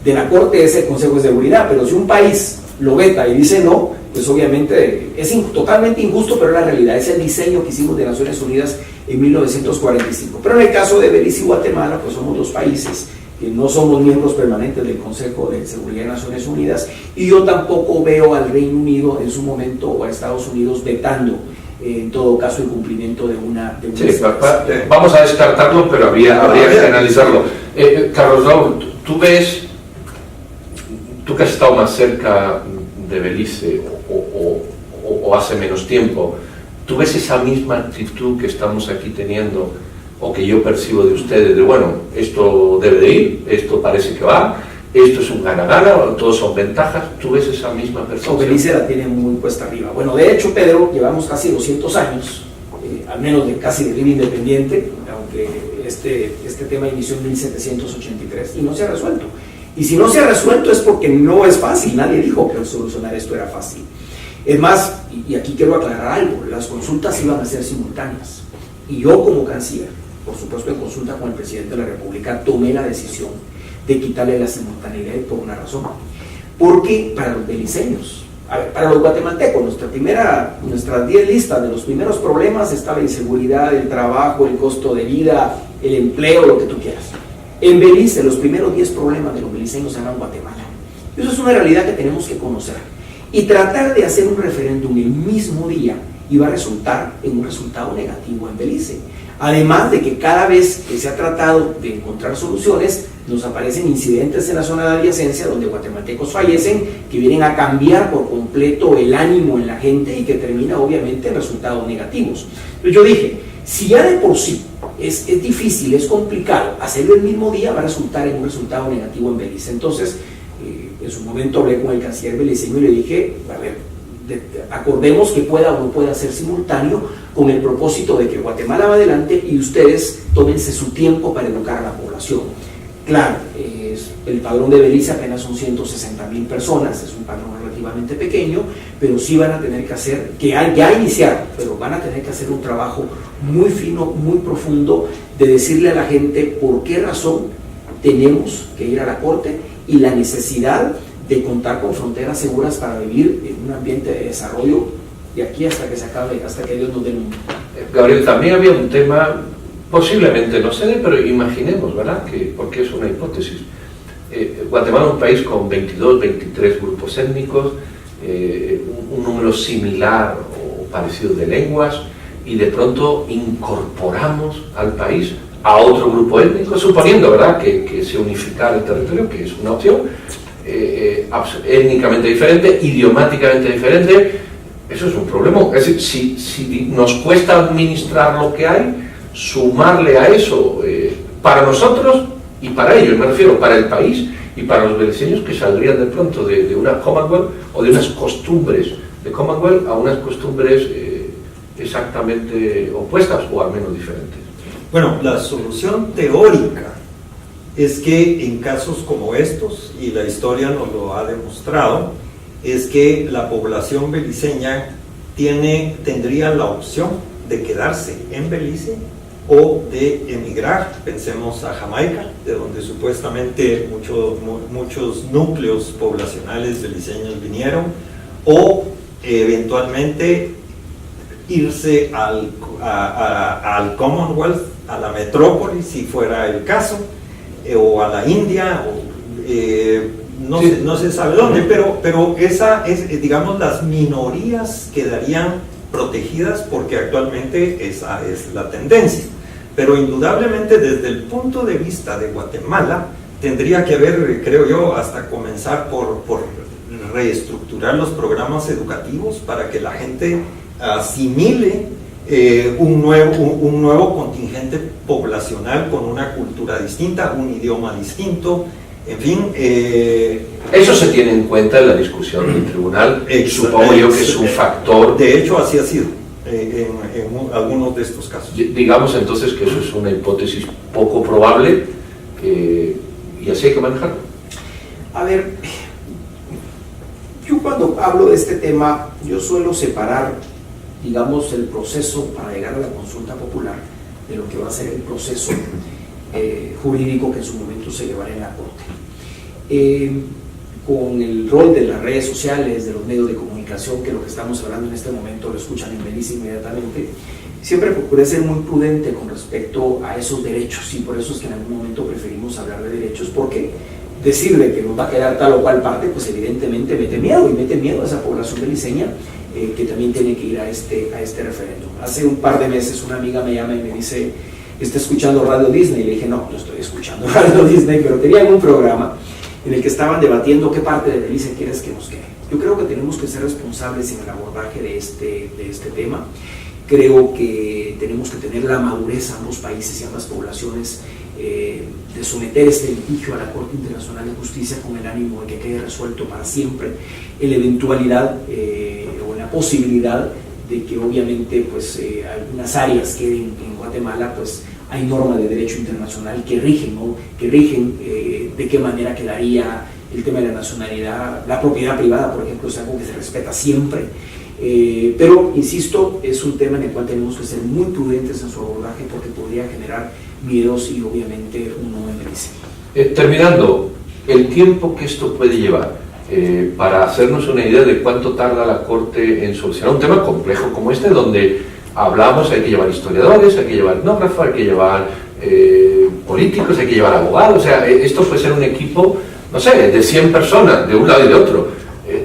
de la Corte es el Consejo de Seguridad, pero si un país lo veta y dice no, pues obviamente es totalmente injusto, pero la realidad es el diseño que hicimos de Naciones Unidas en 1945. Pero en el caso de Belice y Guatemala, pues somos 2 países que no somos miembros permanentes del Consejo de Seguridad de Naciones Unidas, y yo tampoco veo al Reino Unido en su momento o a Estados Unidos vetando en todo caso el cumplimiento de una Sí, vamos a descartarlo, pero habría que analizarlo. Carlos Raúl, tú ves, tú que has estado más cerca de Belice o hace menos tiempo, ¿tú ves esa misma actitud que estamos aquí teniendo o que yo percibo de ustedes, de bueno, esto debe de ir, esto parece que va, esto es un gana-gana, todos son ventajas? ¿Tú ves esa misma percepción? Belice la tiene muy puesta arriba. Bueno, de hecho, Pedro, llevamos casi 200 años, al menos casi de vida independiente, aunque este tema inició en 1783 y no se ha resuelto. Y si no se ha resuelto es porque no es fácil, nadie dijo que solucionar esto era fácil. Es más, y aquí quiero aclarar algo, las consultas iban a ser simultáneas. Y yo como canciller, por supuesto en consulta con el presidente de la República, tomé la decisión de quitarle la simultaneidad por una razón. Porque para los beliceños, a ver, para los guatemaltecos, nuestras 10 listas de los primeros problemas está la inseguridad, el trabajo, el costo de vida, el empleo, lo que tú quieras. En Belice, los primeros 10 problemas de los beliceños se llaman Guatemala. Y eso es una realidad que tenemos que conocer. Y tratar de hacer un referéndum el mismo día iba a resultar en un resultado negativo en Belice. Además de que cada vez que se ha tratado de encontrar soluciones, nos aparecen incidentes en la zona de adyacencia donde guatemaltecos fallecen, que vienen a cambiar por completo el ánimo en la gente y que termina obviamente en resultados negativos. Entonces yo dije, si ya de por sí es difícil, es complicado, hacerlo el mismo día va a resultar en un resultado negativo en Belice. Entonces, en su momento hablé con el canciller beliceño y le dije, a ver, acordemos que pueda o no pueda ser simultáneo, con el propósito de que Guatemala va adelante y ustedes tómense su tiempo para educar a la población. Claro, el padrón de Belice apenas son 160,000 personas, es un padrón relativamente pequeño, pero sí van a tener que hacer, ya iniciaron, pero van a tener que hacer un trabajo muy fino, muy profundo, de decirle a la gente por qué razón tenemos que ir a la Corte y la necesidad de contar con fronteras seguras para vivir en un ambiente de desarrollo de aquí hasta que se acabe, hasta que Dios nos dé el mundo. Gabriel, también había un tema, posiblemente no se dé, pero imaginemos, ¿verdad? Porque es una hipótesis. Guatemala es un país con 22, 23 grupos étnicos, un número similar o parecido de lenguas, y de pronto incorporamos al país a otro grupo étnico, suponiendo, ¿verdad?, que se unificara el territorio, que es una opción, étnicamente diferente, idiomáticamente diferente. Eso es un problema. Es decir, si nos cuesta administrar lo que hay, sumarle a eso para nosotros y para ellos, me refiero, para el país y para los beliceños que saldrían de pronto de una Commonwealth o de unas costumbres de Commonwealth a unas costumbres exactamente opuestas o al menos diferentes. Bueno, la solución teórica es que en casos como estos, y la historia nos lo ha demostrado, es que la población beliceña tendría la opción de quedarse en Belice o de emigrar. Pensemos a Jamaica, de donde supuestamente muchos núcleos poblacionales beliceños vinieron, o eventualmente irse al Commonwealth, a la metrópoli, si fuera el caso, o a la India, no se sabe dónde, pero esa es, digamos, las minorías quedarían protegidas porque actualmente esa es la tendencia. Pero indudablemente desde el punto de vista de Guatemala tendría que haber, creo yo, hasta comenzar por reestructurar los programas educativos para que la gente asimile un nuevo contingente poblacional con una cultura distinta, un idioma distinto, en fin. Eso se tiene en cuenta en la discusión del tribunal, supongo yo que es un factor. De hecho, así ha sido en algunos de estos casos. Digamos entonces que eso es una hipótesis poco probable y así hay que manejarlo. A ver, yo cuando hablo de este tema, yo suelo separar, digamos, el proceso para llegar a la consulta popular de lo que va a ser el proceso jurídico que en su momento se llevará en la Corte. Con el rol de las redes sociales, de los medios de comunicación, que lo que estamos hablando en este momento lo escuchan en Belice inmediatamente, siempre procuré ser muy prudente con respecto a esos derechos, y por eso es que en algún momento preferimos hablar de derechos, porque decirle que nos va a quedar tal o cual parte, pues evidentemente mete miedo a esa población beliceña que también tiene que ir a este referéndum. Hace un par de meses una amiga me llama y me dice, ¿está escuchando Radio Disney? Y le dije, no estoy escuchando Radio Disney, pero tenían un programa en el que estaban debatiendo qué parte de Belice quieres que nos quede. Yo creo que tenemos que ser responsables en el abordaje de este tema. Creo que tenemos que tener la madurez ambos países y ambas poblaciones de someter este litigio a la Corte Internacional de Justicia con el ánimo de que quede resuelto para siempre, en la eventualidad o en la posibilidad de que obviamente pues algunas áreas queden en Guatemala, pues hay normas de derecho internacional que rigen, ¿no? De qué manera quedaría el tema de la nacionalidad, la propiedad privada, por ejemplo, es algo que se respeta siempre. Pero, insisto, es un tema en el cual tenemos que ser muy prudentes en su abordaje porque podría generar miedos y obviamente un no en Belice. Terminando, el tiempo que esto puede llevar, para hacernos una idea de cuánto tarda la Corte en solucionar un tema complejo como este, donde hablamos, hay que llevar historiadores, hay que llevar etnógrafos, hay que llevar políticos, hay que llevar abogados, o sea, esto puede ser un equipo, no sé, de 100 personas, de un lado y de otro,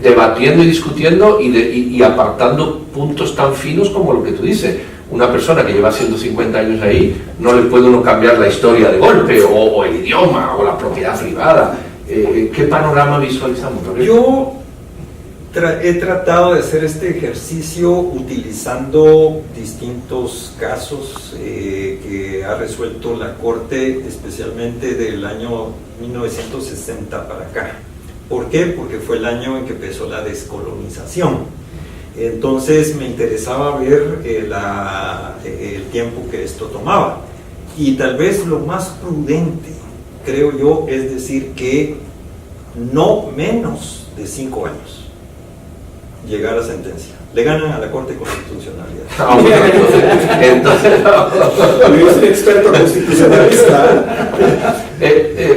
debatiendo y discutiendo y apartando puntos tan finos como lo que tú dices. Una persona que lleva 150 años ahí, no le puede uno cambiar la historia de golpe, o el idioma, o la propiedad privada. ¿Qué panorama visualizamos? Yo he tratado de hacer este ejercicio utilizando distintos casos que ha resuelto la Corte, especialmente del año 1960 para acá. ¿Por qué? Porque fue el año en que empezó la descolonización. Entonces me interesaba ver el tiempo que esto tomaba. Y tal vez lo más prudente, creo yo, es decir que no menos de 5 años llegar a sentencia. Le ganan a la Corte Constitucionalidad. Entonces es un experto constitucionalista.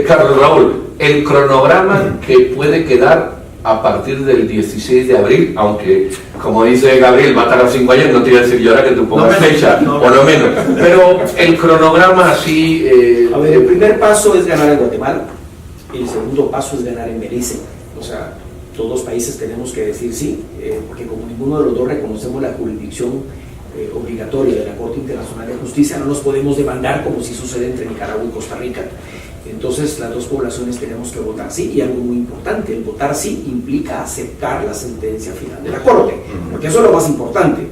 Carlos Raúl, el cronograma que puede quedar a partir del 16 de abril, aunque, como dice Gabriel, va a tardar 5 años, no te iba a decir yo ahora que tú pongas fecha, o no menos, pero el cronograma así... A ver, el primer paso es ganar en Guatemala, y el segundo paso es ganar en Belice. O sea, los dos países tenemos que decir sí, porque como ninguno de los dos reconocemos la jurisdicción obligatoria de la Corte Internacional de Justicia, no nos podemos demandar como si sucede entre Nicaragua y Costa Rica. Entonces las dos poblaciones tenemos que votar sí, y algo muy importante, el votar sí implica aceptar la sentencia final de la Corte, porque eso es lo más importante.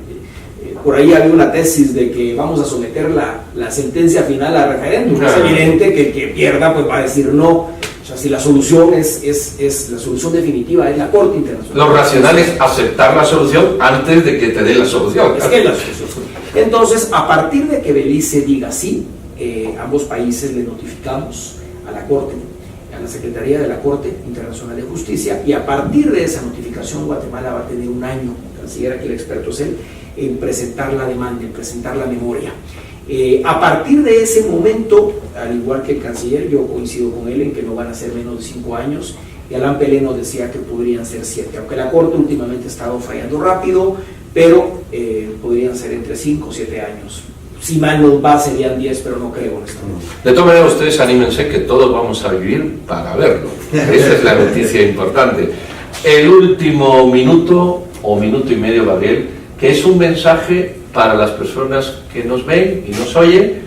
Por ahí había una tesis de que vamos a someter la sentencia final a referéndum. Es evidente que el que pierda pues va a decir no. O sea, si la solución es la solución definitiva es la Corte Internacional. Lo racional es aceptar la solución antes de que te dé la solución. Es que es la solución. Entonces, a partir de que Belice diga sí, ambos países le notificamos a la Corte, a la Secretaría de la Corte Internacional de Justicia, y a partir de esa notificación Guatemala va a tener un año, canciller, aquí el experto es él, en presentar la demanda, en presentar la memoria. A partir de ese momento, al igual que el canciller, yo coincido con él en que no van a ser menos de 5 años, y Alain Pelé nos decía que podrían ser 7, aunque la Corte últimamente ha estado fallando rápido, pero podrían ser entre 5 o 7 años. Si mal nos va, serían 10, pero no creo honestamente. De todas maneras, ustedes anímense que todos vamos a vivir para verlo. Esa es la noticia importante. El último minuto o minuto y medio, Gabriel, que es un mensaje para las personas que nos ven y nos oyen,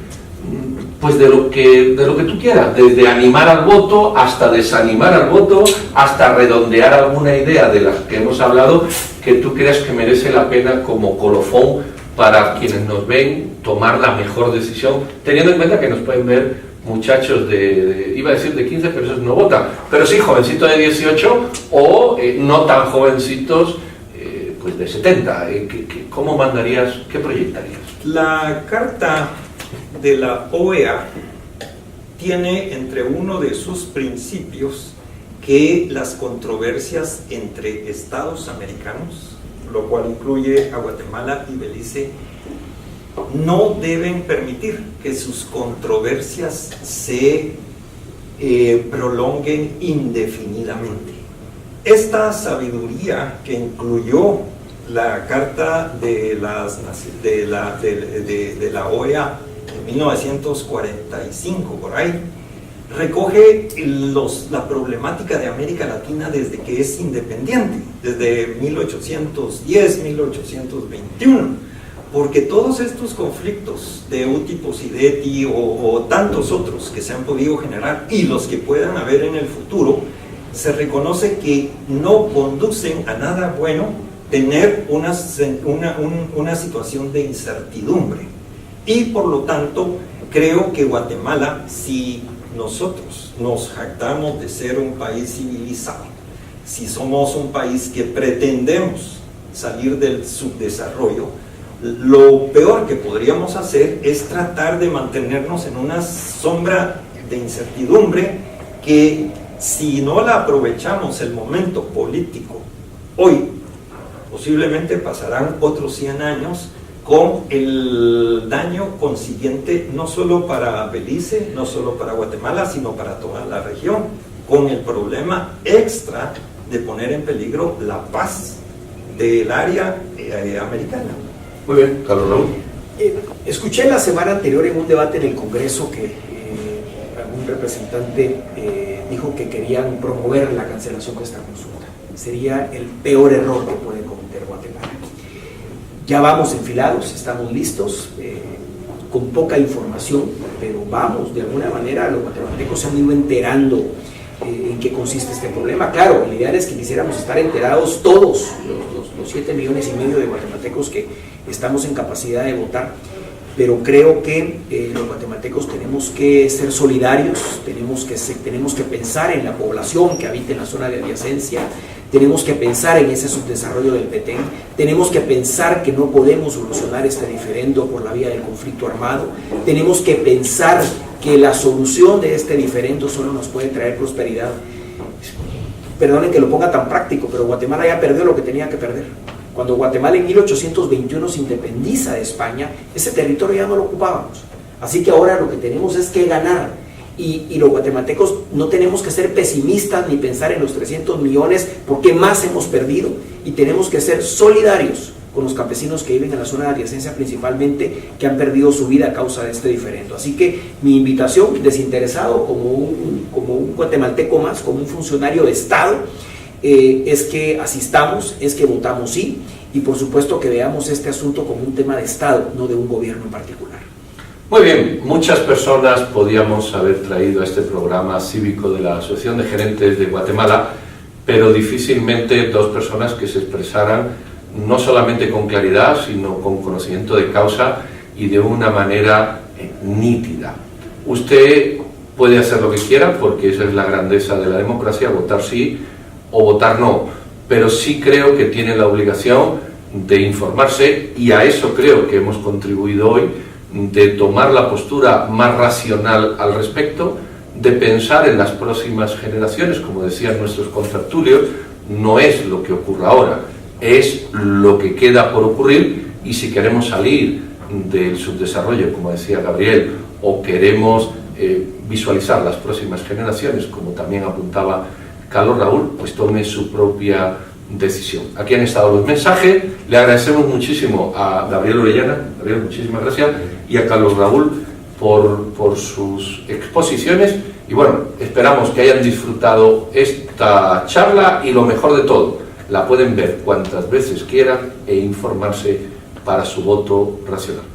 pues de lo que tú quieras, desde animar al voto hasta desanimar al voto, hasta redondear alguna idea de las que hemos hablado que tú creas que merece la pena como colofón para quienes nos ven tomar la mejor decisión, teniendo en cuenta que nos pueden ver muchachos iba a decir de 15, pero esos no votan, pero sí jovencitos de 18 o no tan jovencitos pues de 70. ¿Cómo mandarías, qué proyectarías? La carta de la OEA tiene entre uno de sus principios que las controversias entre estados americanos, lo cual incluye a Guatemala y Belice, no deben permitir que sus controversias se prolonguen indefinidamente. Esta sabiduría que incluyó la Carta de la OEA en 1945, por ahí, recoge la problemática de América Latina desde que es independiente, desde 1810, 1821, porque todos estos conflictos de Eutipos y Deti o tantos otros que se han podido generar y los que puedan haber en el futuro, se reconoce que no conducen a nada bueno tener una situación de incertidumbre. Y por lo tanto, creo que Guatemala, si nosotros nos jactamos de ser un país civilizado, si somos un país que pretendemos salir del subdesarrollo, lo peor que podríamos hacer es tratar de mantenernos en una sombra de incertidumbre que, si no la aprovechamos el momento político hoy, posiblemente pasarán otros 100 años con el daño consiguiente, no solo para Belice, no solo para Guatemala, sino para toda la región, con el problema extra de poner en peligro la paz del área americana. Muy bien, Carlos Raúl. Escuché la semana anterior en un debate en el Congreso que algún representante dijo que querían promover la cancelación de esta consulta. Sería el peor error que puede cometer Guatemala. Ya vamos enfilados, estamos listos, con poca información, pero vamos, de alguna manera los guatemaltecos se han ido enterando en qué consiste este problema. Claro, el ideal es que quisiéramos estar enterados todos, los 7,5 millones de guatemaltecos que estamos en capacidad de votar, pero creo que los guatemaltecos tenemos que ser solidarios, tenemos que pensar en la población que habita en la zona de adyacencia, tenemos que pensar en ese subdesarrollo del Petén, tenemos que pensar que no podemos solucionar este diferendo por la vía del conflicto armado, tenemos que pensar que la solución de este diferendo solo nos puede traer prosperidad. Perdonen que lo ponga tan práctico, pero Guatemala ya perdió lo que tenía que perder. Cuando Guatemala en 1821 se independiza de España, ese territorio ya no lo ocupábamos. Así que ahora lo que tenemos es que ganar. Y los guatemaltecos no tenemos que ser pesimistas ni pensar en los 300 millones porque más hemos perdido. Y tenemos que ser solidarios con los campesinos que viven en la zona de adyacencia principalmente, que han perdido su vida a causa de este diferendo. Así que mi invitación, desinteresado, como un guatemalteco más, como un funcionario de Estado, es que asistamos, es que votamos sí, y por supuesto que veamos este asunto como un tema de Estado, no de un gobierno en particular. Muy bien, muchas personas podíamos haber traído a este programa cívico de la Asociación de Gerentes de Guatemala, pero difícilmente dos personas que se expresaran no solamente con claridad, sino con conocimiento de causa y de una manera nítida. Usted puede hacer lo que quiera, porque esa es la grandeza de la democracia, votar sí o votar no, pero sí creo que tiene la obligación de informarse, y a eso creo que hemos contribuido hoy, de tomar la postura más racional al respecto, de pensar en las próximas generaciones, como decían nuestros contertulios. No es lo que ocurra ahora, es lo que queda por ocurrir, y si queremos salir del subdesarrollo, como decía Gabriel, o queremos visualizar las próximas generaciones, como también apuntaba Carlos Raúl, pues tome su propia decisión. Aquí han estado los mensajes. Le agradecemos muchísimo a Gabriel Orellana, Gabriel, muchísimas gracias, y a Carlos Raúl por sus exposiciones, y bueno, esperamos que hayan disfrutado esta charla, y lo mejor de todo, la pueden ver cuantas veces quieran e informarse para su voto racional.